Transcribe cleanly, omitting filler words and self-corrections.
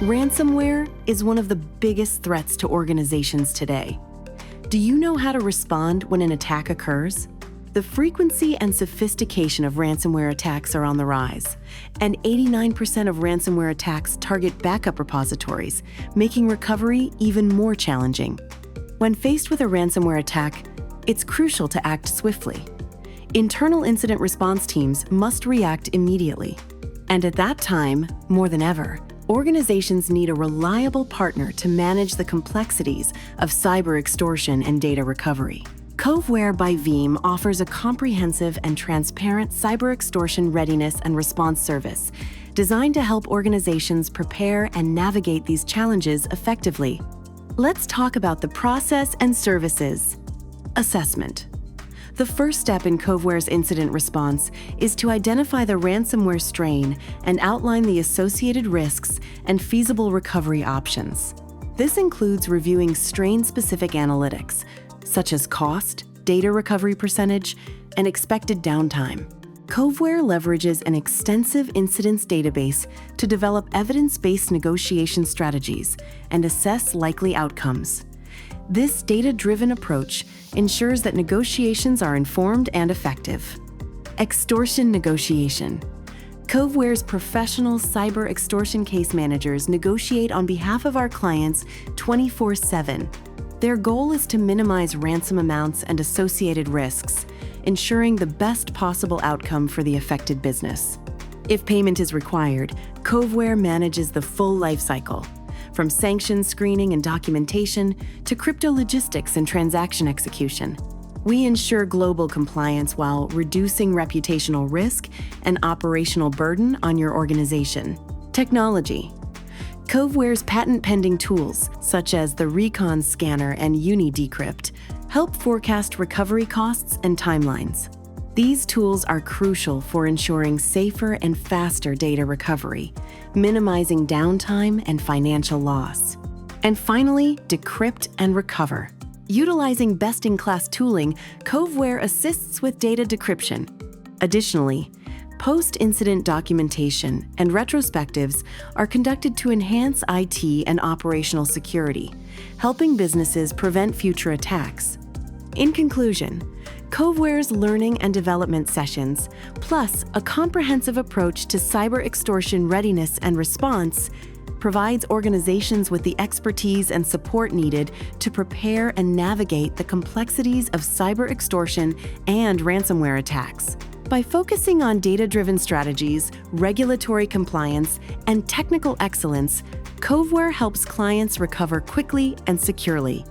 Ransomware is one of the biggest threats to organizations today. Do you know how to respond when an attack occurs? The frequency and sophistication of ransomware attacks are on the rise, and 89% of ransomware attacks target backup repositories, making recovery even more challenging. When faced with a ransomware attack, it's crucial to act swiftly. Internal incident response teams must react immediately. And at that time, more than ever, organizations need a reliable partner to manage the complexities of cyber extortion and data recovery. Coveware by Veeam offers a comprehensive and transparent cyber extortion readiness and response service designed to help organizations prepare and navigate these challenges effectively. Let's talk about the process and services. Assessment. The first step in Coveware's incident response is to identify the ransomware strain and outline the associated risks and feasible recovery options. This includes reviewing strain-specific analytics, such as cost, data recovery percentage, and expected downtime. Coveware leverages an extensive incidents database to develop evidence-based negotiation strategies and assess likely outcomes. This data-driven approach ensures that negotiations are informed and effective. Extortion negotiation. Coveware's professional cyber extortion case managers negotiate on behalf of our clients 24/7. Their goal is to minimize ransom amounts and associated risks, ensuring the best possible outcome for the affected business. If payment is required, Coveware manages the full life cycle, from sanction screening and documentation to crypto logistics and transaction execution. We ensure global compliance while reducing reputational risk and operational burden on your organization. Technology. Coveware's patent-pending tools, such as the Recon Scanner and Uni-Decrypt, help forecast recovery costs and timelines. These tools are crucial for ensuring safer and faster data recovery, minimizing downtime and financial loss. And finally, decrypt and recover. Utilizing best-in-class tooling, Coveware assists with data decryption. Additionally, post-incident documentation and retrospectives are conducted to enhance IT and operational security, helping businesses prevent future attacks. In conclusion, Coveware's learning and development sessions, plus a comprehensive approach to cyber extortion readiness and response, provides organizations with the expertise and support needed to prepare and navigate the complexities of cyber extortion and ransomware attacks. By focusing on data-driven strategies, regulatory compliance, and technical excellence, Coveware helps clients recover quickly and securely.